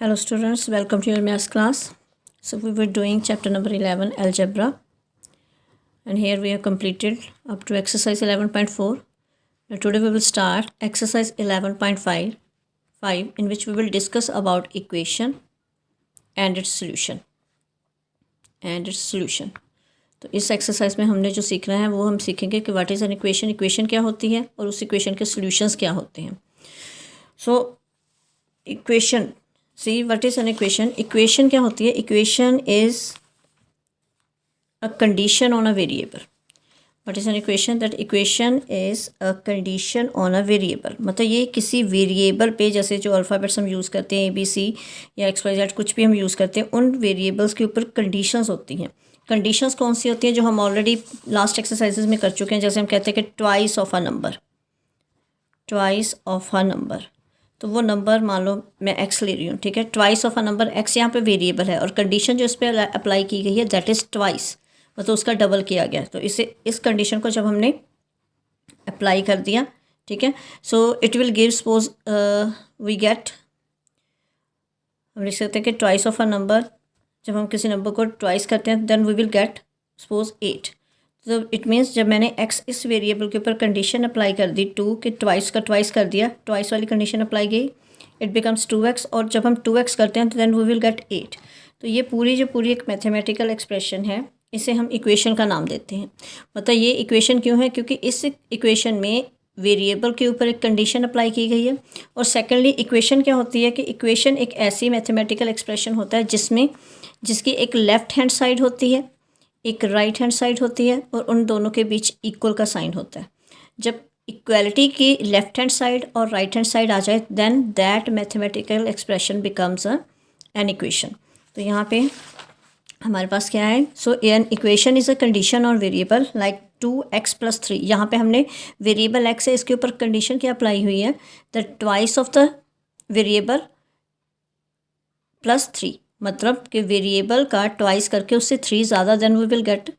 Hello students, welcome to your maths class. So we were doing chapter number 11 algebra, and here we have completed up to exercise 11.4. Now today we will start exercise 11.5 in which we will discuss about equation and its solution. तो इस exercise में हमने जो सीखना है वो हम सीखेंगे कि what is an equation, equation क्या होती है और उस इक्वेशन के सॉल्यूशंस क्या होते हैं. So equation, see what is an equation. Equation क्या होती है? Equation is a condition on a variable. What is an equation? That equation is a condition on a variable. मतलब ये किसी वेरिएबल पे, जैसे जो अल्फ़ाबेट्स हम यूज़ करते हैं ABC या XYZ कुछ भी हम यूज़ करते हैं, उन वेरिएबल्स के ऊपर कंडीशंस होती हैं. कंडीशंस कौन सी होती हैं? जो हम ऑलरेडी लास्ट एक्सरसाइजेज में कर चुके हैं. जैसे हम कहते हैं कि ट्वाइस ऑफ अ नंबर. तो वो नंबर मान लो मैं x ले रही हूँ, ठीक है. Twice of a number, x यहाँ पे वेरिएबल है और कंडीशन जो इस पर अप्लाई की गई है दैट इज़ ट्वाइस, मतलब उसका डबल किया गया. तो इस कंडीशन को जब हमने अप्लाई कर दिया, ठीक है, so it will give, suppose we get, हम लिख सकते हैं कि ट्वाइस ऑफ अ नंबर, जब हम किसी नंबर को ट्वाइस करते हैं then we will get suppose 8. तो इट मीन्स जब मैंने x इस वेरिएबल के ऊपर कंडीशन अप्लाई कर दी 2 कि ट्वाइस का ट्वाइस कर दिया, ट्वाइस वाली कंडीशन अप्लाई गई, इट बिकम्स 2x. और जब हम 2x करते हैं तो देन वी विल गेट 8. तो ये पूरी एक मैथमेटिकल एक्सप्रेशन है, इसे हम इक्वेशन का नाम देते हैं. मतलब ये इक्वेशन क्यों है? क्योंकि इस इक्वेशन में वेरिएबल के ऊपर एक कंडीशन अप्लाई की गई है. और सेकेंडली इक्वेशन क्या होती है कि इक्वेशन एक ऐसी मैथमेटिकल एक्सप्रेशन होता है जिसकी एक लेफ़्ट हैंड साइड होती है, एक राइट हैंड साइड होती है और उन दोनों के बीच इक्वल का साइन होता है. जब इक्वलिटी की लेफ़्ट हैंड साइड और राइट हैंड साइड आ जाए then that mathematical expression becomes an equation. तो यहाँ पे हमारे पास क्या है? So an equation is a condition और वेरिएबल लाइक 2x + 3. यहाँ पे हमने वेरिएबल x है, इसके ऊपर कंडीशन क्या अप्लाई हुई है? The twice of the variable plus 3. मतलब कि वेरिएबल का ट्वाइस करके उससे 3 ज़्यादा then we will get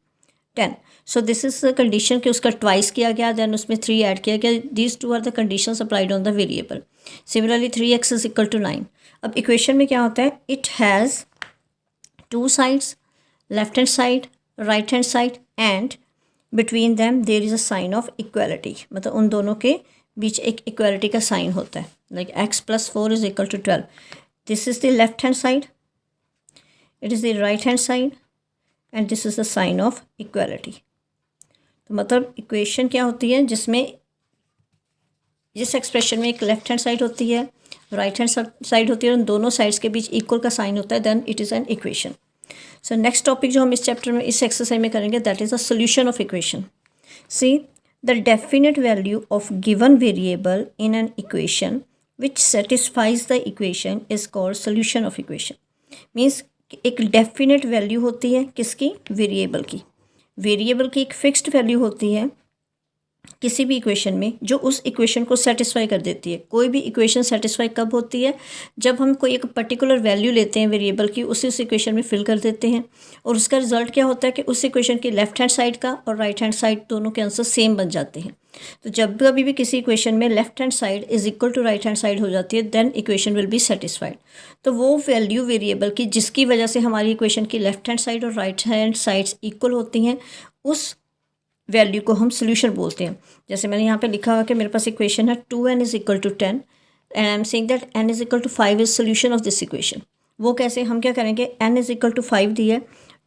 10. So this is the condition कि उसका ट्वाइस किया गया देन उसमें 3 ऐड किया गया. These two are the conditions applied on the variable. Similarly 3x = 9. अब इक्वेशन में क्या होता है? It has 2 sides, left hand side, right hand side, and between them there is a sign of equality. मतलब उन दोनों के बीच एक इक्वलिटी का साइन होता है. Like x + 4 = 12. This is the left hand side, it is the right hand side and this is the sign of equality. तो मतलब इक्वेशन क्या होती है? जिस एक्सप्रेशन में एक लेफ्ट हैंड साइड होती है, राइट हैंड साइड होती है, उन दोनों साइड्स के बीच इक्वल का साइन होता है, then it is an equation. So next topic जो हम इस चैप्टर में इस एक्सरसाइज में करेंगे that is the solution of equation. See the definite value of given variable in an equation which satisfies the equation is called solution of equation. Means एक definite value होती है किसकी? वेरिएबल की. Variable की एक fixed value होती है किसी भी इक्वेशन में जो उस इक्वेशन को सेटिस्फाई कर देती है. कोई भी इक्वेशन सेटिस्फाई कब होती है? जब हम कोई एक पर्टिकुलर वैल्यू लेते हैं वेरिएबल की, उस इक्वेशन में फिल कर देते हैं और उसका रिजल्ट क्या होता है कि उस इक्वेशन की लेफ्ट हैंड साइड का और राइट हैंड साइड दोनों के आंसर सेम बन जाते हैं. तो जब कभी भी किसी इक्वेशन में left hand side = right hand side हो जाती है then equation will be satisfied. तो वो वैल्यू वेरिएबल की जिसकी वजह से हमारी इक्वेशन की लेफ्ट हैंड साइड और राइट हैंड साइड्स इक्वल होती हैं, उस वैल्यू को हम सोल्यूशन बोलते हैं. जैसे मैंने यहाँ पे लिखा हुआ कि मेरे पास इक्वेशन है 2n = 10 and I am saying that n = 5 is solution of this equation. वो कैसे? हम क्या करेंगे? n = 5 दी है,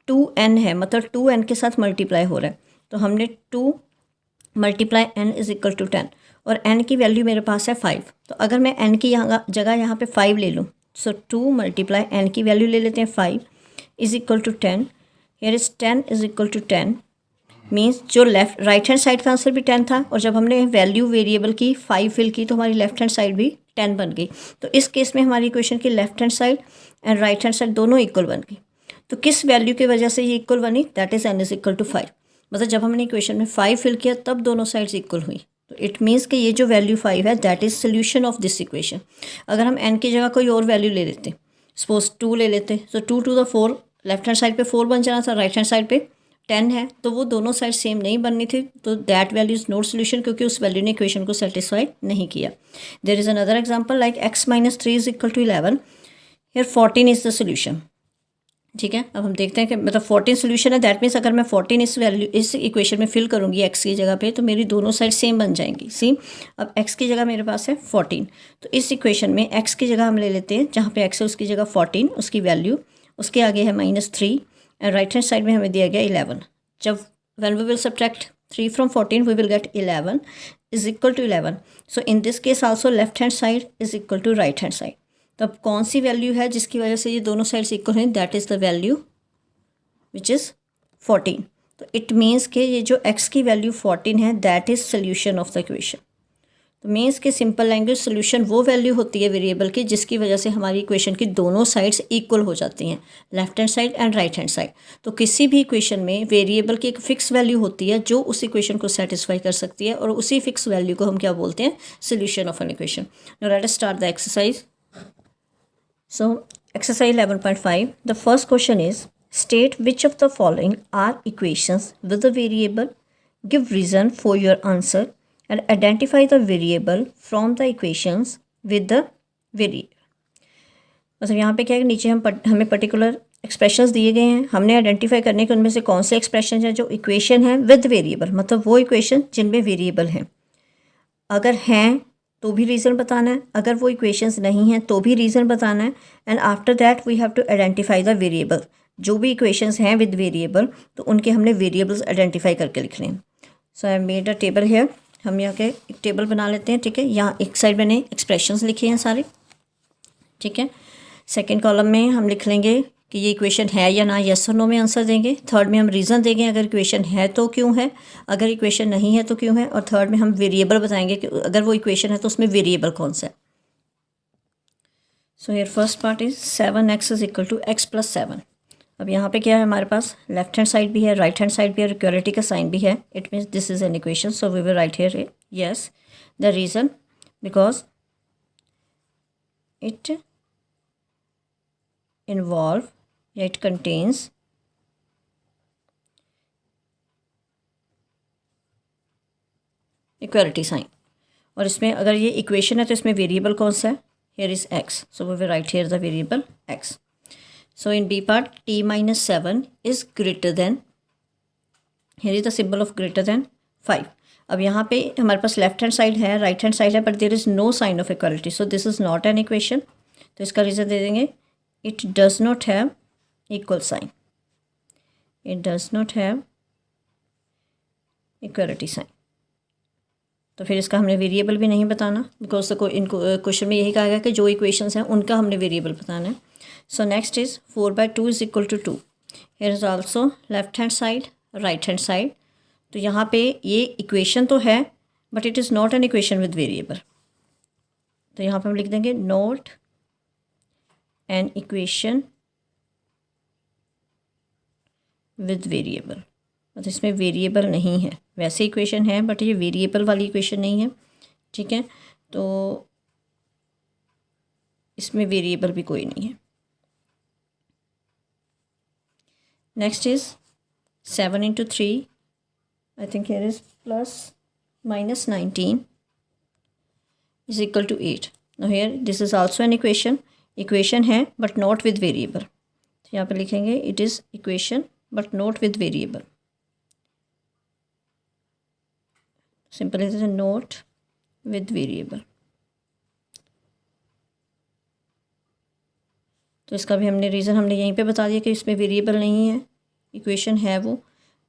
2n है, मतलब 2n के साथ मल्टीप्लाई हो रहा है. तो हमने 2 × n = 10 और n की वैल्यू मेरे पास है 5. तो अगर मैं n की जगह यहाँ पे 5 ले लूँ, सो 2 × n की वैल्यू ले लेते हैं 5 = 10. हियर इज 10 = 10 मीन्स जो राइट हैंड साइड का आंसर भी 10 था और जब हमने वैल्यू वेरिएबल की 5 फिल की तो हमारी लेफ्ट हैंड साइड भी 10 बन गई. तो इस केस में हमारी इक्वेशन की left hand side and right hand side दोनों इक्वल बन गई. तो किस वैल्यू की वजह से ये इक्वल बनी? That is n = 5. मतलब जब हमने इक्वेशन में 5 फिल किया तब दोनों साइड्स इक्वल हुई. तो इट मीन्स कि ये जो वैल्यू 5 है that is solution of this equation. अगर हम n की जगह कोई और वैल्यू ले लेते, सपोज 2 ले लेते, तो 2 × 4 लेफ्ट हैंड साइड पे 4 बन जाना था, राइट हैंड साइड पे 10 है, तो वो दोनों साइड सेम नहीं बननी थी. तो that value is not solution क्योंकि उस वैल्यू ने इक्वेशन को सेटिस्फाई नहीं किया. There is another example like x - 3 = 11. Here 14 is the solution. ठीक है, अब हम देखते हैं कि मतलब 14 सोल्यूशन है, दैट मीन्स अगर मैं 14 इस इक्वेशन में फिल करूँगी x की जगह पे तो मेरी दोनों साइड सेम बन जाएंगी। सी, अब x की जगह मेरे पास है 14, तो इस इक्वेशन में x की जगह हम ले लेते हैं, जहाँ पे x है उसकी जगह 14, उसकी वैल्यू, उसके आगे है -3 एंड राइट हैंड साइड में हमें दिया गया 11। जब when we will subtract 3 from 14 we will get 11 is equal to 11. So in this case also left hand side is equal to right hand side. तो अब कौन सी वैल्यू है जिसकी वजह से ये दोनों साइड्स इक्वल हैं, that is the value which is 14. तो इट मीन्स कि ये जो x की वैल्यू 14 है that is solution of the equation. तो मीन्स के सिंपल लैंग्वेज सोल्यूशन वो वैल्यू होती है वेरिएबल की जिसकी वजह से हमारी इक्वेशन की दोनों साइड्स इक्वल हो जाती हैं, left hand side and right hand side. तो किसी भी इक्वेशन में वेरिएबल की एक फ़िक्स वैल्यू होती है जो उस इक्वेशन को सेटिस्फाई कर सकती है, और उसी फिक्स वैल्यू को हम क्या बोलते हैं, solution of an equation. Now let us start the exercise. So exercise 11.5, the first question is state which of the following are equations with the variable, give reason for your answer and identify the variable from the equations with the variable। मतलब यहाँ पे क्या है, नीचे हमें particular expressions दिए गए हैं, हमने आइडेंटिफाई करने के उनमें से कौन से एक्सप्रेशन हैं जो इक्वेशन है विद वेरिएबल, मतलब वो इक्वेशन जिनमें वेरिएबल हैं, अगर हैं तो भी रीज़न बताना है, अगर वो इक्वेशंस नहीं हैं तो भी रीज़न बताना है, and after that we have to identify the variable. जो भी इक्वेशंस हैं विद वेरिएबल तो उनके हमने वेरिएबल्स आइडेंटिफाई करके लिखने हैं। So I made a table here, हम यहाँ के एक टेबल बना लेते हैं। ठीक है, यहाँ एक साइड मैंने एक्सप्रेशंस लिखे हैं सारे। ठीक है, सेकेंड कॉलम में हम लिख लेंगे कि ये इक्वेशन है या ना, यस और नो में आंसर देंगे। थर्ड में हम रीज़न देंगे, अगर इक्वेशन है तो क्यों है, अगर इक्वेशन नहीं है तो क्यों है, और थर्ड में हम वेरिएबल बताएंगे कि अगर वो इक्वेशन है तो उसमें वेरिएबल कौन सा है। So here first part is 7x is equal to x plus 7। अब यहाँ पे क्या है, हमारे पास लेफ्ट हैंड साइड भी है, राइट हैंड साइड भी है, इक्वालिटी का साइन भी है। It means this is an equation, so we will write here yes. The reason because it involve या it contains इक्वालिटी साइन, और इसमें अगर ये इक्वेशन है तो इसमें वेरिएबल कौन सा है, here is x, so we will write here the variable x. So in B part t-7 is greater than, here is the symbol of greater than 5. अब यहाँ पे हमारे पास लेफ्ट हैंड साइड है, राइट हैंड साइड है, but there is no sign of equality, so this is not an equation. तो इसका reason दे देंगे, it does not have equal sign, it does not have equality sign। तो फिर इसका हमने variable भी नहीं बताना, बिकॉज इनको क्वेश्चन में यही कहा गया कि जो इक्वेशंस हैं उनका हमने वेरिएबल बताना है। So next is 4/2 is equal to 2। Here is also left hand side, right hand side. तो यहाँ पे ये इक्वेशन तो है but it is not an equation with variable, तो यहाँ पे हम लिख देंगे not an equation with variable, मतलब इसमें वेरिएबल नहीं है। वैसे इक्वेशन है बट ये वेरिएबल वाली इक्वेशन नहीं है। ठीक है, तो इसमें वेरिएबल भी कोई नहीं है। Next is 7 into 3, I think here is plus -19 is equal to 8। No here this is also an equation है बट नॉट विद वेरिएबल, तो यहाँ पे लिखेंगे it is equation but not with variable. Simple is not with variable. तो इसका भी हमने reason हमने यहीं पे बता दिया कि इसमें वेरिएबल नहीं है, इक्वेशन है वो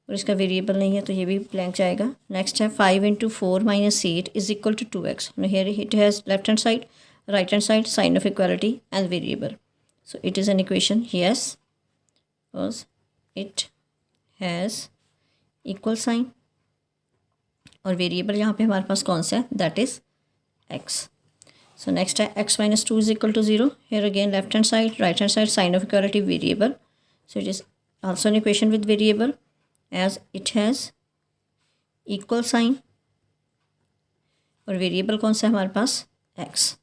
और इसका वेरिएबल नहीं है, तो ये भी ब्लैंक जाएगा। नेक्स्ट है 5 into 4 - 8 is equal to 2x। Here it has left hand side, right hand side, sign of equality and variable, so it is an equation, yes, because it has equal sign, और variable यहाँ पे हमारे पास कौन सा है, that is x। So next है x - 2 is equal to 0। Here again left hand side, right hand side, sign of equality, variable, so it is also an equation with variable as it has equal sign, और variable कौन सा है हमारे पास, x।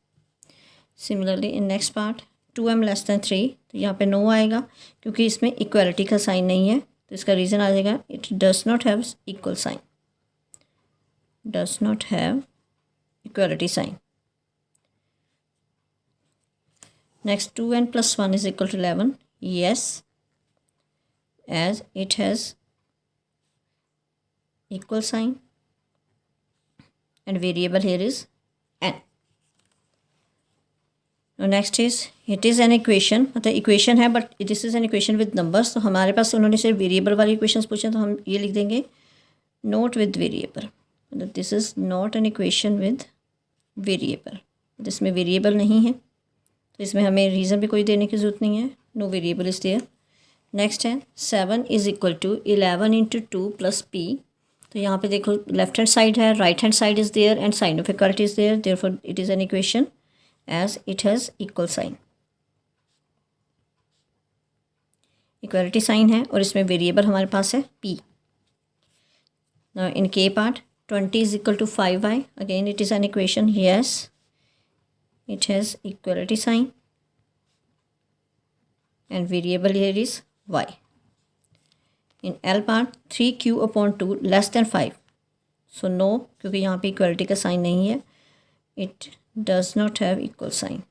Similarly in next part 2m <3, तो यहाँ पे no आएगा क्योंकि इसमें इक्वालिटी का साइन नहीं है, तो इसका रीज़न आ जाएगा it does not have equal sign, does not have equality sign. Next 2n plus 1 is equal to 11. Yes, as it has equal sign and variable here is n. Now next is it is an equation, मतलब equation है but this is an equation with numbers. तो हमारे पास उन्होंने सिर्फ variable वाली equations पूछे तो हम ये लिख देंगे नोट विद वेरिएबल. मतलब this is not an equation with variable. इसमें वेरिएबल नहीं है तो इसमें हमें रीज़न भी कोई देने की ज़रूरत नहीं है. No variable is there. Next है 7 is equal to 11 into 2 plus p. तो यहाँ पे देखो लेफ्ट हैंड साइड है, right hand side is there and sign of equality is there. Therefore it is an equation as it has equal sign. Equality sign है और इसमें variable हमारे पास है p. In K part 20 is equal to 5y. Again it is an equation. Yes, it has equality sign and variable here is y. In L part 3q upon 2 less than 5. So no, क्योंकि यहाँ पे equality का sign नहीं है. It does not have equal sign.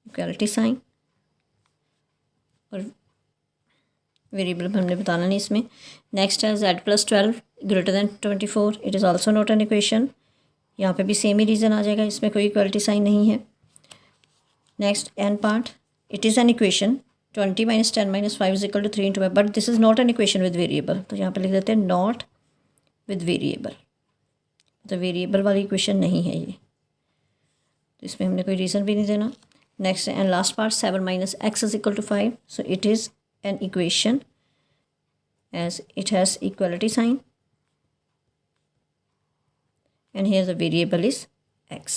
Equality sign और variable हमने बताना नहीं इसमें. नेक्स्ट है z plus 12 greater than 24. It is also not an equation. यहाँ पे भी सेम ही रीज़न आ जाएगा, इसमें कोई इक्वालिटी साइन नहीं है. Next an part it is an equation 20 minus 10 minus 5 is equal to 3 into 5. But this is not an equation with variable. तो यहाँ पे लिख देते हैं नॉट विद वेरिएबल. तो वेरिएबल वाली इक्वेशन नहीं है ये, तो इसमें हमने कोई रीज़न भी नहीं देना. Next and last part 7 minus x is equal to 5. So it is an equation as it has equality sign and here the variable is x.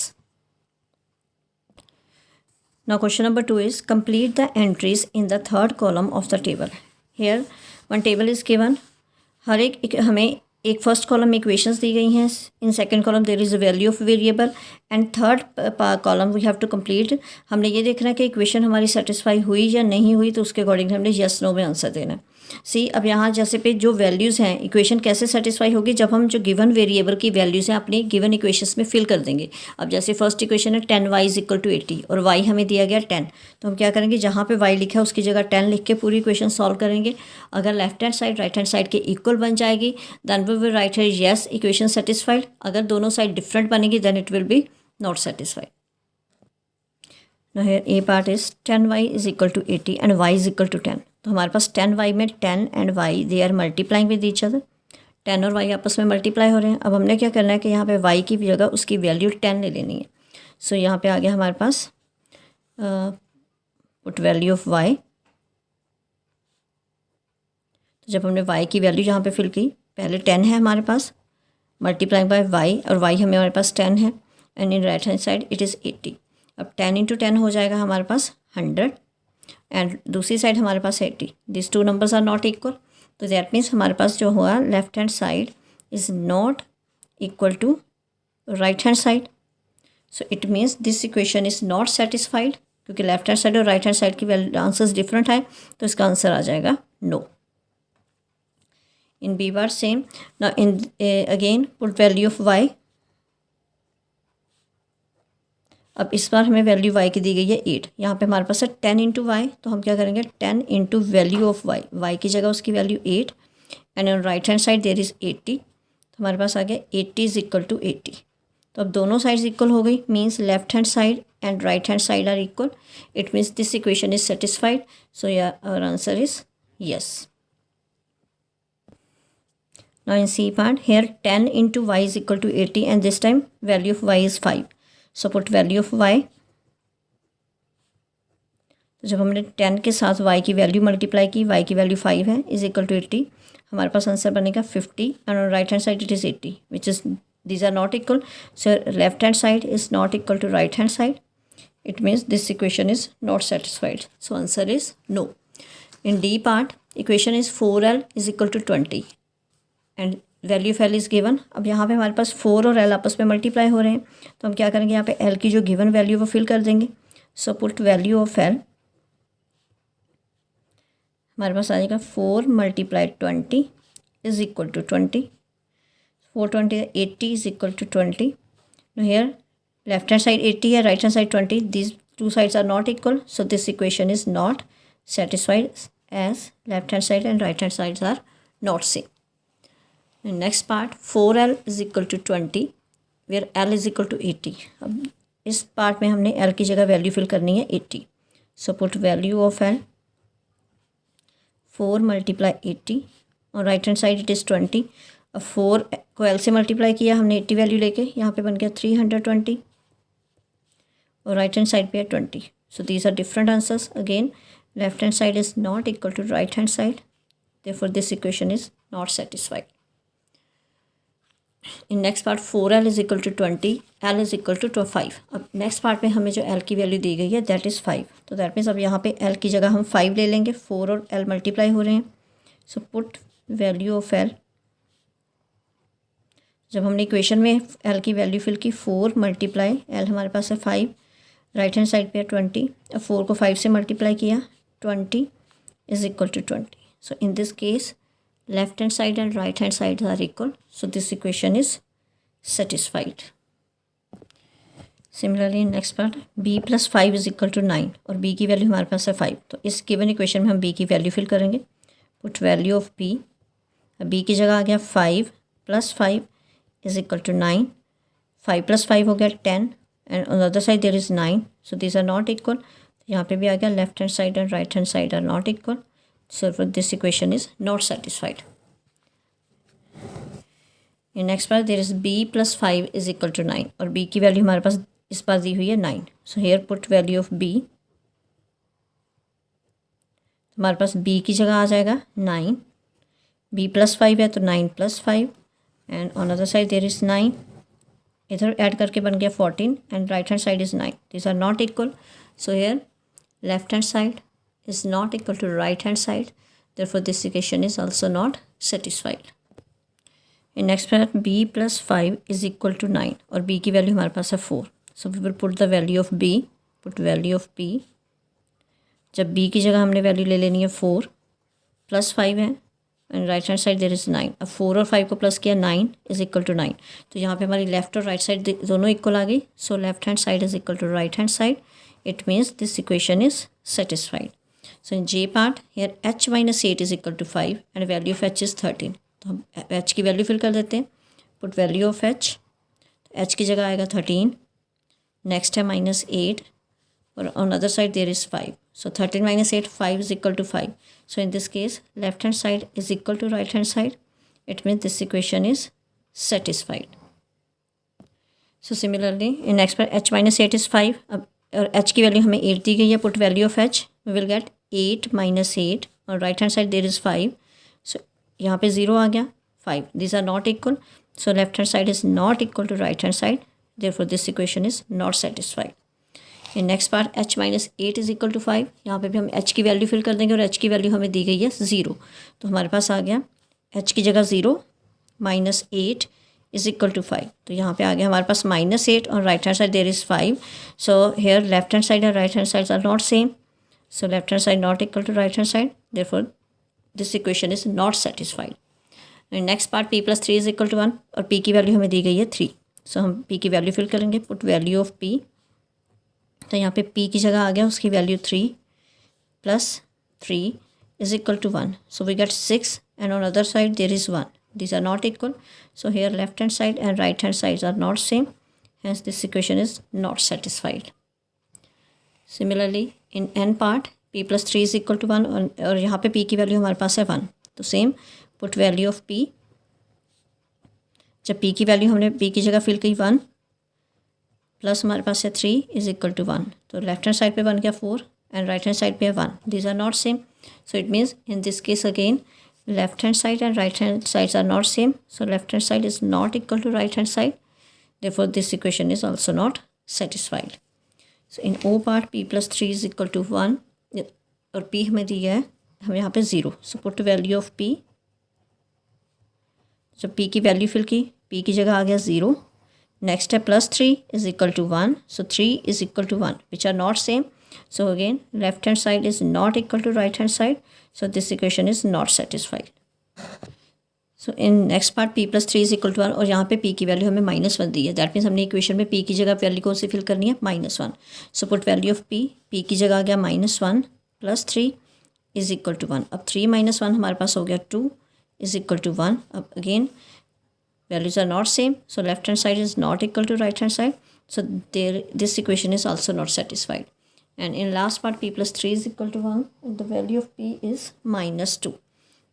Now question number 2 is complete the entries in the third column of the table. Here one table is given. हर एक हमें एक first column में equations दी गई हैं. In second column there is a value of variable and third column we have to complete. हमने ये देखना है कि इक्वेशन हमारी सेटिस्फाई हुई या नहीं हुई, तो उसके अकॉर्डिंग हमने यस नो में आंसर देना है. सी अब यहाँ जैसे पे जो वैल्यूज़ हैं इक्वेशन कैसे सेटिस्फाई होगी, जब हम जो गिवन वेरिएबल की वैल्यूज़ हैं अपनी गिवन इक्वेशंस में फिल कर देंगे. अब जैसे फर्स्ट इक्वेशन है 10y इज इक्वल टू 80 और y हमें दिया गया 10. तो हम क्या करेंगे, जहाँ पे y लिखा है उसकी जगह 10 लिख के पूरी इक्वेशन सॉल्व करेंगे. अगर left hand side right hand side के इक्वल बन जाएगी देन वी विल राइट है येस इक्वेशन सेटिस्फाइड. अगर दोनों साइड डिफरेंट बनेगी then it will be not satisfied. Now here a part is 10y is equal to 80 and y is equal to 10. तो हमारे पास 10y में 10 and y they are multiplying with each other. 10 और y आपस में multiply हो रहे हैं. अब हमने क्या करना है कि यहाँ पे y की जगह उसकी वैल्यू 10 ले लेनी है. सो यहाँ पे आ गया हमारे पास पुट वैल्यू ऑफ y. तो जब हमने y की वैल्यू यहाँ पे फिल की, पहले 10 है हमारे पास मल्टीप्लाइंग बाय y और y हमारे पास 10 है and in right hand side it is 80. अब 10 इंटू 10 हो जाएगा हमारे पास 100 एंड दूसरी साइड हमारे पास 80. This two numbers are not equal. तो दैट मीन्स हमारे पास जो हुआ left hand side is not equal to right hand side. So it means this equation is not satisfied, क्योंकि लेफ्ट हैंड साइड और राइट हैंड साइड की answers different है. तो इसका आंसर आ जाएगा नो. इन बी बार same. Now in again put value of y. अब इस बार हमें वैल्यू y की दी गई है 8. यहाँ पे हमारे पास है 10 इंटू वाई. तो हम क्या करेंगे 10 इंटू वैल्यू ऑफ y की जगह उसकी value 8 and on right hand side there is 80. तो हमारे पास आ गया 80 इज इक्वल टू 80. तो अब दोनों साइड्स इक्वल हो गई, means left hand side and right hand side are equal. It means this equation is satisfied. So yeah our answer is yes. Now in C part here 10 into y is equal to 80 and this time value of y is 5. So put value of y. तो जब हमने 10 के साथ y की value multiply की, y की value 5 है is equal to 80. हमारे पास आंसर बनेगा 50 and on right hand side it is 80 which is these are not equal. So left hand side is not equal to right hand side. It means this equation is not satisfied. So answer is no. In D part equation is 4l is equal to 20 and value of l is given. अब यहाँ पे हमारे पास 4 और L आपस में multiply हो रहे हैं. तो हम क्या करेंगे, यहाँ पे एल की जो गिवन वैल्यू वो फिल कर देंगे. So put value of l. हमारे पास आ जाएगा 4 multiply 20 is equal to 20. 4 20 80 is equal to 20. Here left hand side 80 है, right hand side 20. These two sides are not equal, so this equation is not satisfied as left hand side and right hand sides are not same. And next part, 4l is equal to 20 where l is equal to 80. अब इस part में हमने l की जगह value fill करनी है 80. सो put value of l 4 multiply 80 और right hand side it is 20. अब 4 को l से मल्टीप्लाई किया हमने 80 वैल्यू लेके, यहाँ पे बन गया 320 और राइट हैंड साइड पे है 20. So these are different answers. Again left hand side is not equal to right hand side, therefore this equation is not satisfied. In next part, 4l is equal to 20, l is equal to 5. अब next part में हमें जो l की value दी गई है that is 5. तो that means अब यहाँ पे l की जगह हम 5 ले लेंगे. 4 और l मल्टीप्लाई हो रहे हैं. So put value of l. जब हमने इक्वेशन में l की वैल्यू फिल की 4 मल्टीप्लाई l हमारे पास है 5, राइट हैंड साइड पे है 20. अब 4 को 5 से मल्टीप्लाई किया 20 is equal to 20. So in this case, left hand side and right hand sides are equal. So this equation is satisfied. Similarly, next part, b plus 5 is equal to 9 और b की value हमारे पास है 5. तो इस given equation में हम b की वैल्यू फिल करेंगे. Put value of b. b की जगह आ गया 5 plus 5 is equal to 9. 5 plus 5 हो गया 10 and on the other side there is 9. So these are not equal. यहाँ पे भी आ गया left hand side and right hand side are not equal, so for this equation is not satisfied. In next बार there is b plus 5 is equal to 9 और b की value हमारे पास इस बार दी हुई है 9. So here put value of b. हमारे पास b की जगह आ जाएगा 9. b प्लस 5 है तो 9 plus 5 and on other side there is 9. इधर ऐड करके बन गया 14 and right hand side is 9. This are not equal. So here left hand side is not equal to right hand side, therefore this equation is also not satisfied. In next part, b plus 5 is equal to 9 और b की value हमारे पास है 4. so we will put the value of b. put value of b. जब b की जगह हमने value ले लेनी है 4 प्लस 5 है and right hand side there is 9. अब 4 और 5 को प्लस किया 9 इज इक्वल टू 9. तो यहाँ पे हमारी लेफ्ट और राइट साइड दोनों इक्वल आ गई. So left hand side is equal to right hand side. It means this equation is satisfied. So in J part, here h minus 8 is equal to 5 and value of h is 13. तो हम h की value fill कर देते हैं. Put value of h. h की जगह आएगा 13. Next है minus 8 और on other side there is 5. So 13 minus 8, 5 is equal to 5. So in this case, left hand side is equal to right hand side. It means this equation is satisfied. So similarly, in next part, h minus 8 is 5. अब और h की value हमें 8 दी गई है. Put value of h. We will get 8 minus 8 और right hand side there is 5. So यहाँ पे 0 आ गया 5. This are not equal. So left hand side is not equal to right hand side, therefore this equation is not satisfied. In next part, h minus 8 is equal to 5. यहाँ पे भी हम h की value fill कर देंगे और h की value हमें दी गई है 0. तो हमारे पास आ गया h की जगह 0 माइनस 8 is equal to 5. तो यहाँ पे आ गया हमारे पास -8 और right hand side there is 5. So here left hand side and right hand sides are not same. So left hand side not equal to right hand side, therefore this equation is not satisfied. Next part, p plus 3 is equal to 1 और p की value हमें दी गई है 3. सो हम p की value fill करेंगे. Put value of p. तो यहाँ पे p की जगह आ गया उसकी value 3 plus 3 is equal to 1. So we get 6 and on other side there is 1. These are not equal. So here left hand side and right hand sides are not same. Hence this equation is not satisfied. Similarly, in n part, p plus 3 is equal to 1 और यहाँ पे p की value हमारे पास है 1. तो same put value of p. जब p की वैल्यू हमने p की जगह फिल की 1 प्लस हमारे पास है 3 इज इक्वल टू 1. तो लेफ्ट हैंड साइड पे बन गया 4 एंड राइट हैंड साइड पे है 1. These are not same. So it means in this case again, left hand side and right hand sides are not same. So left hand side is not equal to right hand side. Therefore this equation is also not satisfied. So in O part, p plus 3 is equal to 1 और p हमें दिया है हम यहाँ पे 0. So put value of p. जब p की value fill की, p की जगह आ गया 0. नेक्स्ट है plus 3 is equal to 1. So 3 is equal to 1 which are not same. So again, left hand side is not equal to right hand side. So this equation is not satisfied. So in next part p + 3 is equal to 1 और यहाँ पे p की value हमें -1 दी है। That means हमने equation में p की जगह वैल्यू कौन सी फिल करनी है, -1। सो पुट वैल्यू ऑफ p की जगह आ गया -1 + 3 इज इक्वल टू 1। अब 3 - 1 हमारे पास हो गया 2 इज इक्वल टू 1। अब again values are not same, so left hand side is not equal to right hand side, so there this equation is also not satisfied. And in last part p + 3 is equal to 1 and the value of p is -2।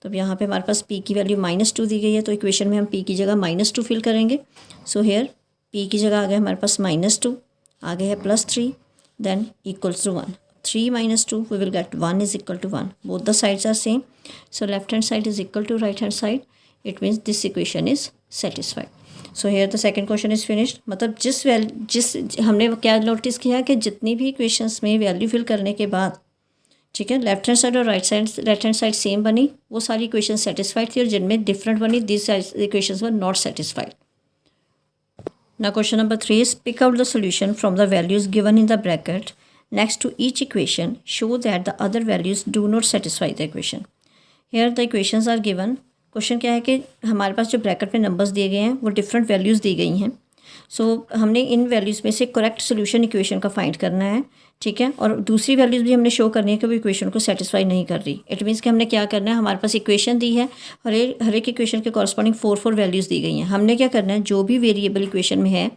तो अब यहाँ पे हमारे पास p की value -2 दी गई है, तो equation में हम p की जगह -2 फिल करेंगे। सो हेयर p की जगह आ गया हमारे पास -2, आगे है +3 than equals to 1। 3 - 2 we will get 1 is equal to 1। both the sides are same, so left hand side is equal to right hand side, it means this equation is satisfied। so here the second question is finished। मतलब जिस हमने क्या notice किया कि जितनी भी equations में value fill करने के बाद, ठीक है, लेफ्ट हैंड साइड और राइट हैंड साइड सेम बनी, वो सारी इक्वेशन सेटिस्फाइड थी, और जिनमें डिफरेंट बनी this equations were not satisfied. Now question number 3 is pick out the solution from the values given in the bracket next to each equation, show that the other values do not satisfy the equation. Here the equations are given. Question क्या है कि हमारे पास जो bracket में numbers दिए गए हैं वो डिफरेंट वैल्यूज़ दी गई हैं। सो हमने इन वैल्यूज़ में से करेक्ट सोल्यूशन इक्वेशन का फाइंड करना है, ठीक है, और दूसरी वैल्यूज़ भी हमने शो करनी है कि वो इक्वेशन को सेटिस्फाई नहीं कर रही। इट मीन्स कि हमने क्या करना है, हमारे पास इक्वेशन दी है, हर एक इक्वेशन के कॉरस्पॉन्डिंग 4 वैल्यूज़ दी गई हैं। हमने क्या करना है, जो भी वेरिएबल इक्वेशन में है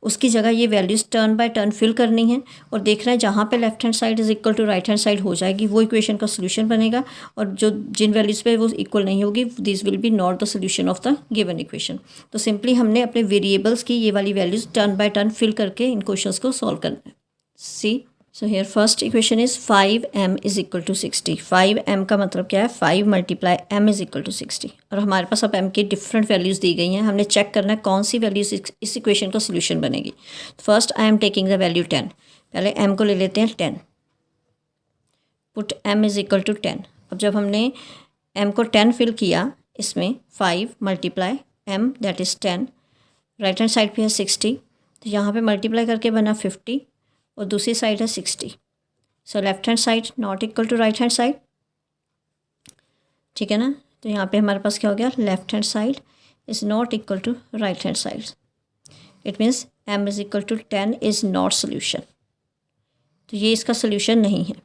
उसकी जगह ये values turn by turn fill करनी है और देखना है जहाँ पे left hand side is equal to right hand side हो जाएगी वो इक्वेशन का सोल्यूशन बनेगा, और जो जिन वैल्यूज़ पे वो इक्वल नहीं होगी this will be not the solution of the given equation. तो सिंपली हमने अपने वेरिएबल्स की ये वाली values turn by turn fill करके इन क्वेश्चंस को सॉल्व करना है। See so here first equation is 5m is equal to 60। 5m का मतलब क्या है, 5 × m इज इक्वल टू 60। और हमारे पास अब m की डिफरेंट वैल्यूज़ दी गई हैं, हमने चेक करना है कौन सी वैल्यूज़ इस इक्वेशन का सोल्यूशन बनेगी। First I am taking the value 10। पहले m को ले लेते हैं 10, put m is equal to 10। अब जब हमने m को 10 फिल किया इसमें 5 × m that is 10, right hand side पे है 60, तो यहाँ पे मल्टीप्लाई करके बना 50 और दूसरी साइड है 60। So left hand side not equal to right hand side, ठीक है ना। तो यहाँ पे हमारे पास क्या हो गया, left hand side is not equal to right hand side. It means m is equal to 10 is not solution, तो ये इसका सोल्यूशन नहीं है।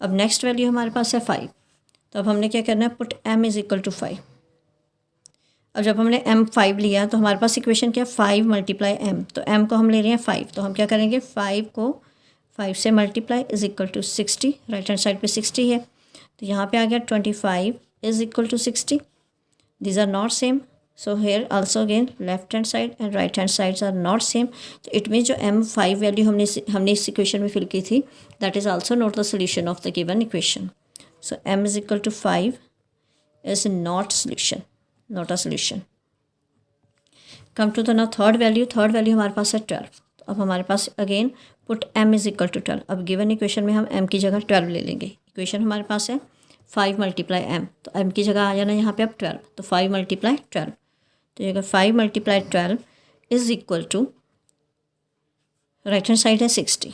अब नेक्स्ट वैल्यू हमारे पास है 5, तो अब हमने क्या करना है, put m is equal to 5। अब जब हमने m 5 लिया तो हमारे पास इक्वेशन क्या, 5 × m, तो m को हम ले रहे हैं 5, तो हम क्या करेंगे 5 को 5 से multiply is equal to 60, right hand side पे 60 है, तो यहाँ पे आ गया 25 is equal to 60। These are not same, so here also again left hand side and right hand sides are not same. तो इट मीन जो m5 वैल्यू हमने इस इक्वेशन में फिल की थी that is also not the solution of the given equation. So m is equal to 5 is not solution, not a solution. Come to the now third value हमारे पास है 12। तो अब हमारे पास again put m is equal to 12। अब given equation में हम m की जगह 12 ले लेंगे। इक्वेशन हमारे पास है 5 × m, तो m की जगह आ जाना यहाँ पे अब 12, तो 5 × 12, तो ये 5 × 12 is equal to right hand side है 60।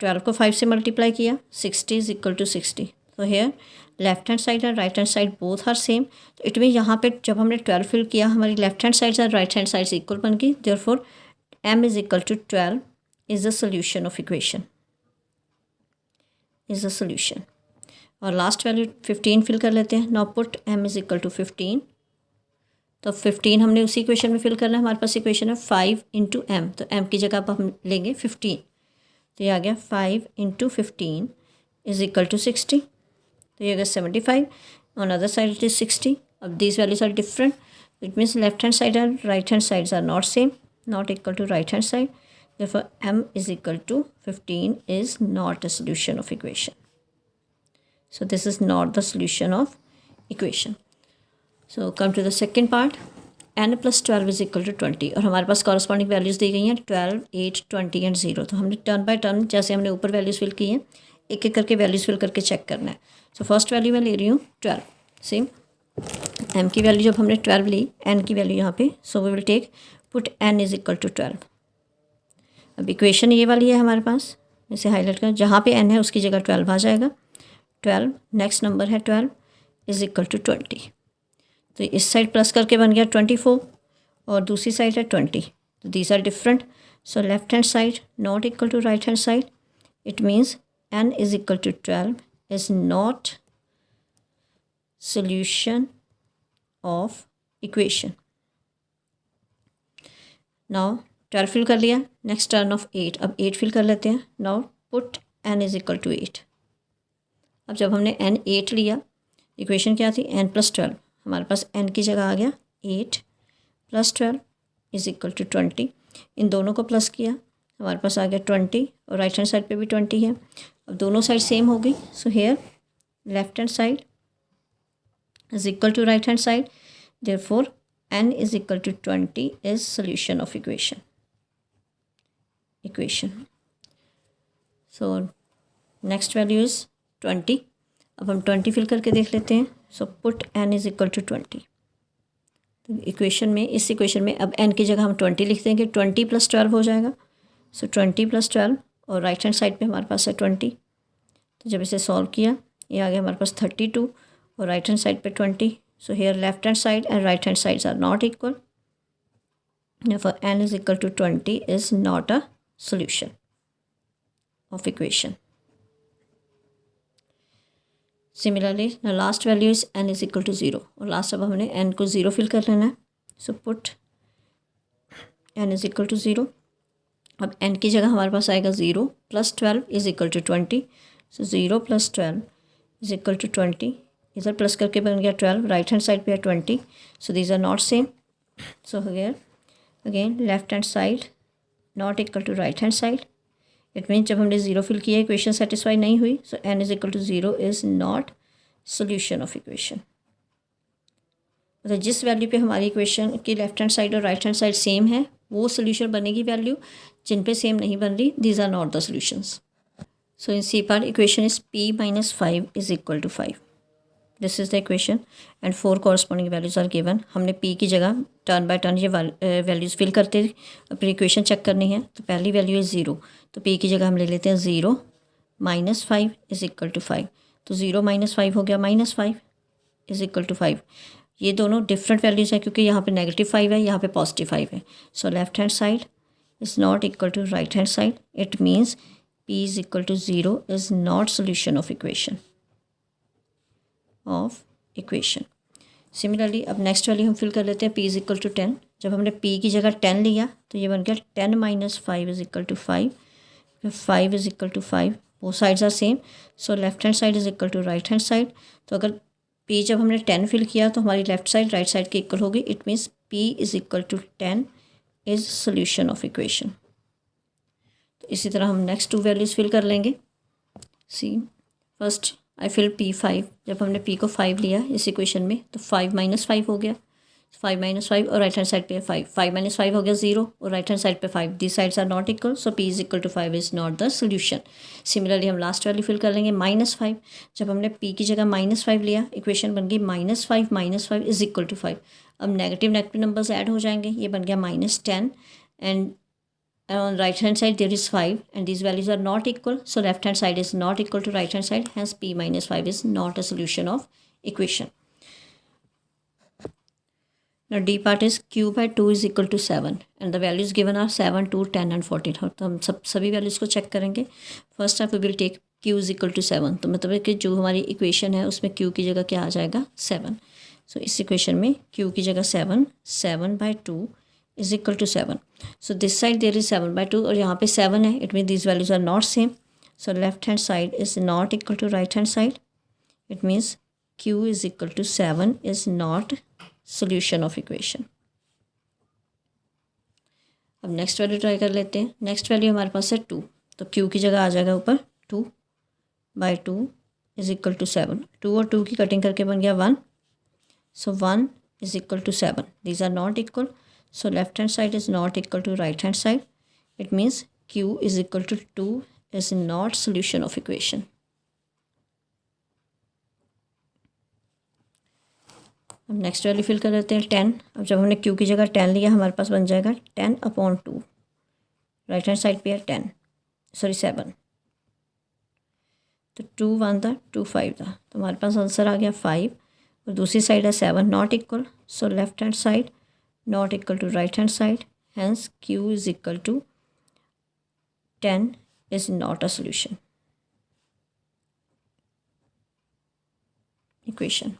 12 को 5 से मल्टीप्लाई किया 60 इज इक्वल टू 60, तो here left hand side and right hand side both are same. तो इट मीन यहाँ पे जब हमने 12 फिल किया हमारी लेफ्ट हैंड साइड और राइट हैंड साइड से इक्वल बन गई, therefore m is equal to 12 is the solution of equation, is the solution. और लास्ट वैल्यू 15 फिल कर लेते हैं। Now put m is equal to 15, तो 15 हमने उसी इक्वेशन में फिल करना है। हमारे पास इक्वेशन है 5 × m, तो m की जगह पर हम लेंगे 15, तो ये आ गया 5 × 15 इज इक्वल टू 60, तो ये अगर 75 on other side it is 60। अब these values are different, it means left hand side and right hand sides are not same, not equal to right hand side, therefore m is equal to 15 is not a solution of equation. So this is not the solution of equation. So come to the second part, n plus 12 is equal to 20 और हमारे पास corresponding values दी गई हैं 12, 8, 20 and 0। तो हमने turn by turn जैसे हमने ऊपर values fill की हैं एक एक करके वैल्यूज़ फिल करके चेक करना है। सो फर्स्ट वैल्यू मैं ले रही हूँ 12, सेम m की वैल्यू जब हमने 12 ली, n की वैल्यू यहाँ पे, so we will take put n is equal to 12। अब इक्वेशन ये वाली है हमारे पास, इसे हाईलाइट कर, जहाँ पे n है उसकी जगह 12 आ जाएगा। 12 नेक्स्ट नंबर है 12 इज इक्वल टू 20। तो इस साइड प्लस करके बन गया 24 और दूसरी साइड है 20. तो these are different. So left hand side not equal to right hand side. It means n is equal to 12 is not solution of equation. Now 12 fill कर लिया. Next turn of 8. अब 8 फिल कर लेते हैं. Now put n is equal to 8. अब जब हमने n 8 लिया, इक्वेशन क्या थी? n plus 12. हमारे पास n की जगह आ गया 8 प्लस 12 इज इक्वल टू 20. इन दोनों को प्लस किया, हमारे पास आ गया 20 और राइट हैंड साइड पे भी 20 है. अब दोनों साइड सेम हो गई. सो here left hand side is equal to right hand side. Therefore n is equal to 20 is solution of equation. So next value is 20. अब हम 20 फिल करके देख लेते हैं. So put n is equal to 20. तो equation में, इस equation में अब n की जगह हम 20 लिख देंगे. 20 प्लस 12 हो जाएगा. सो 20 प्लस 12 और राइट हैंड साइड पे हमारे पास है 20. तो जब इसे सॉल्व किया, ये आ गया हमारे पास 32 और राइट हैंड साइड पे 20. So here left hand side and right hand sides are not equal. For n is equal to 20 is not a solution of equation. Similarly the last value is n is equal to 0. और last अब हमने n को 0 fill कर लेना है. So put n is equal to 0. अब n की जगह हमारे पास आएगा 0 plus 12 is equal to 20. So 0 plus 12 is equal to 20. इधर प्लस करके बन गया 12. राइट हैंड साइड पे है 20. So these are not same. So here again left hand side not equal to right hand side. It means जब हमने 0 fill किया, equation satisfy नहीं हुई. So n is equal to 0 is not solution of equation. मतलब जिस value पे हमारी equation की लेफ्ट हैंड साइड और राइट हैंड साइड सेम है, वो सोल्यूशन बनेगी वैल्यू. जिन पे सेम नहीं बन रही, these are not the solutions. So in C part equation is p minus 5 is equal to 5. This is the equation and 4 corresponding values are given. हमने p की जगह टर्न बाय टर्न ये values fill करते अपनी equation check करनी है. तो पहली वैल्यू है 0. तो p की जगह हम ले लेते हैं 0 माइनस 5 इज इक्वल टू 5. तो 0 माइनस 5 हो गया -5 इज इक्वल टू 5. ये दोनों डिफरेंट वैल्यूज़ हैं क्योंकि यहाँ पे -5 है, यहाँ पे +5 है. So left hand side is not equal to right hand side. It means p is equal to 0 is not solution of equation. Similarly अब नेक्स्ट वैल्यू हम फिल कर लेते हैं. p is equal to 10. जब हमने p की जगह 10 लिया तो ये बन गया 10 minus 5 is equal to 5. 5 is equal to 5. वो sides are same. So left hand side is equal to right hand side. तो अगर p जब हमने 10 फिल किया तो हमारी लेफ्ट साइड राइट साइड के इक्वल होगी. It means p is equal to 10 is solution of equation. तो इसी तरह हम नेक्स्ट 2 वैल्यूज़ फिल कर लेंगे. सी फर्स्ट आई फिल p5. जब हमने p को 5 लिया इस इक्वेशन में तो 5 माइनस 5 हो गया. 5 माइनस 5 और राइट हैंड साइड पे 5. 5 माइनस 5 हो गया 0 और राइट हैंड साइड पे 5. The sides are not equal. So p is equal to 5 is not the solution. Similarly हम लास्ट वैल्यू फिल कर लेंगे -5. जब हमने p की जगह -5 लिया, इक्वेशन बन गई -5 इज इक्वल टू 5. अब नेगेटिव नंबर्स ऐड हो जाएंगे. ये बन गया -10 and on right hand side there is 5 and these values are not equal. So left hand side is not equal to right hand side, hence p minus 5 is not a solution of equation. Now d part is q by 2 is equal to 7 and the values given are 7, 2, 10 and 14. तो हम सभी values को check करेंगे. First of we will take q is equal to 7. तो मतलब है कि जो हमारी इक्वेशन है उसमें q की जगह क्या आ जाएगा 7. सो इस इक्वेशन में q की जगह 7 by 2 is equal to 7. So this side there is 7 by 2 और यहाँ पे 7 है. It means these values are not same. So left hand side is not equal to right hand side. It means q is equal to 7 is not solution of equation. अब next value try कर लेते हैं. Next value हमारे पास है 2. तो q की जगह आ जाएगा ऊपर 2 by 2 is equal to 7. 2 और 2 की कटिंग करके बन गया 1. So 1 is equal to 7. These are not equal. So left hand side is not equal to right hand side. It means q is equal to 2 is not solution of equation. अब next value fill कर लेते हैं 10. अब जब हमने q की जगह 10 लिया हमारे पास बन जाएगा 10/2. राइट हैंड साइड पे है 7. तो 2 1 था 2 5 था. तो हमारे पास आंसर आ गया 5 और दूसरी साइड है 7 not equal, so left hand side not equal to right hand side, hence q is equal to 10 is not a solution equation.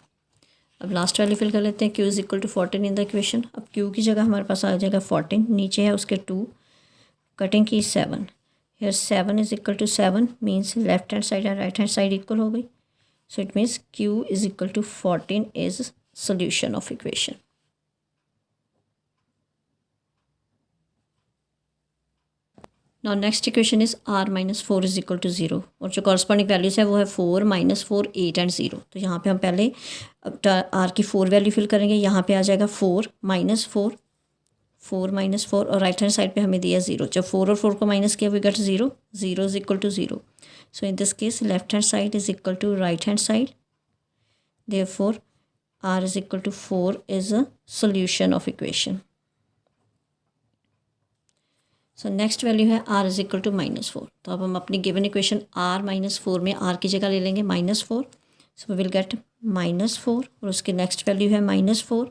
अब लास्ट वैल्यू फिल कर लेते हैं, q is equal to 14 in the equation. अब q की जगह हमारे पास आ जाएगा 14, नीचे है उसके 2, कटिंग की 7, here 7 is equal to 7 means left hand side और राइट हैंड साइड इक्वल हो गई, so it means q is equal to 14 is solution of equation. Now next equation is r minus 4 is equal to 0, और जो corresponding values है वो है 4 -4 8 and 0. तो यहाँ पे हम पहले r की 4 वैल्यू फिल करेंगे. यहाँ पे आ जाएगा 4 -4 और राइट हैंड साइड पे हमें दिया 0. जब 4 और 4 को माइनस किया we get 0 is equal to 0. So in this case left hand side is equal to right hand side, therefore r is equal to 4 is a solution of equation. So next value है r is equal to -4. तो अब हम अपनी given equation r -4 में r की जगह ले लेंगे -4, सो वी विल गेट -4 और उसकी नेक्स्ट वैल्यू है -4,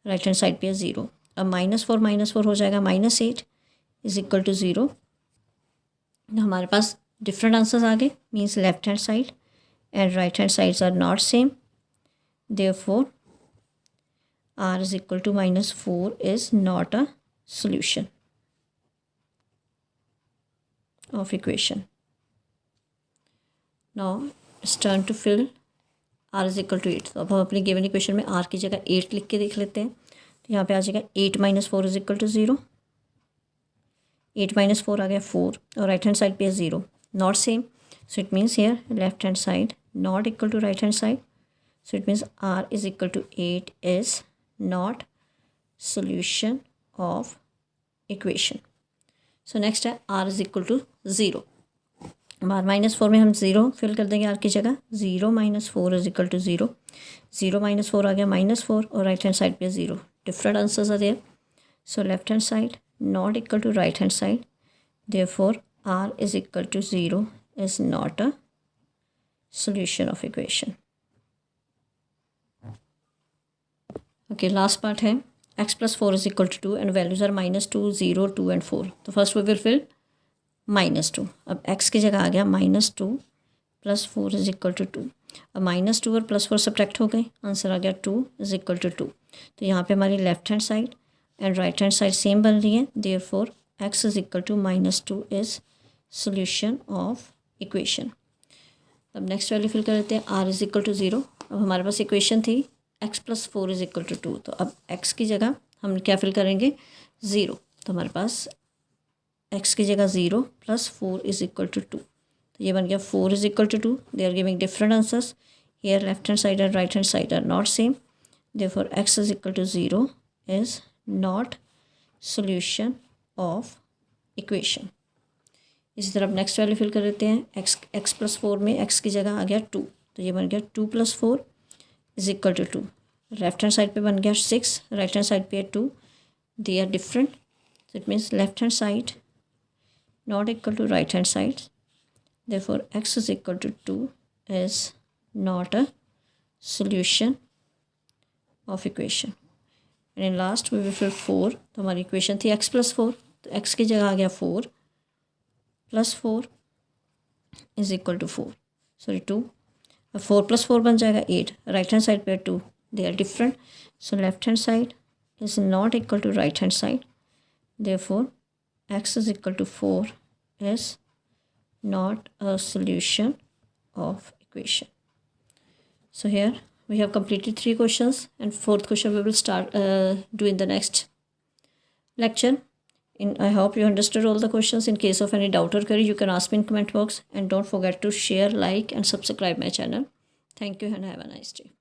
राइट हैंड साइड पे है 0. अब -4 हो जाएगा -8 इज इक्वल टू 0. हमारे पास डिफरेंट आंसर्स आ गए, means left hand side and right hand sides are not same, therefore r is equal to -4 is not a solution of equation. Now it's turn to fill r is equal to 8. तो अब हम अपनी given equation में r की जगह 8 लिख के देख लेते हैं. तो यहाँ पे आ जाएगा 8 - 4 इज इक्वल टू 0. 8 - 4 आ गया 4 और राइट हैंड साइड पे है 0, not same, so it means here left hand side not equal to right hand side, so it means r is equal to 8 is not solution of equation. So next है r is equal to 0. बार -4 में हम 0 fill कर देंगे r की जगह. 0 - 4 is equal to 0. 0 - 4 आ गया -4 और राइट हैंड साइड पे 0. Different answers are there, so left hand side not equal to right hand side, therefore r is equal to 0 is not a solution of equation. Okay, last part है x plus 4 is equal to 2 and values are -2, 0, 2 and 4. तो first we will fill -2. अब x की जगह आ गया -2 + 4 is equal to 2. अब -2 और +4 subtract हो गए, आंसर आ गया 2 इज इक्वल टू 2. तो यहाँ पे हमारी left hand side and right hand side same बन रही है, therefore x is equal to -2 is solution of equation. अब नेक्स्ट वैल्यू फिल कर लेते हैं, r इज इक्वल टू 0. अब हमारे पास इक्वेशन थी x + 4 इज इक्वल टू 2. तो अब x की जगह हम क्या फिल करेंगे 0. तो हमारे पास x की जगह 0 + 4 इज इक्वल टू 2. तो ये बन गया 4 is equal to 2. They are giving different answers. Here left hand side and right hand side are not same, therefore x is equal to 0 is not solution of equation. इसी तरह next value fill कर लेते हैं. x + 4 में x की जगह आ गया 2. तो ये बन गया 2 + 4 is equal to 2. Left hand side पे बन गया 6, राइट हैंड साइड पे है 2. They are different, so it means left hand side not equal to right hand side, therefore x is equal to 2 is not a solution of equation. and in last we will fill 4. तो हमारी equation थी x + 4, तो x की जगह आ गया 4 + 4 is equal to 4, sorry 2. अब 4 + 4 बन जाएगा 8, राइट हैंड साइड पे 2. They are different, so left hand side is not equal to right hand side, therefore x is equal to 4 is not a solution of equation. So here we have completed 3 questions and 4th question we will start doing the next lecture. I hope you understood all the questions. In case of any doubt or query you can ask me in comment box, and don't forget to share, like and subscribe my channel. Thank you and have a nice day.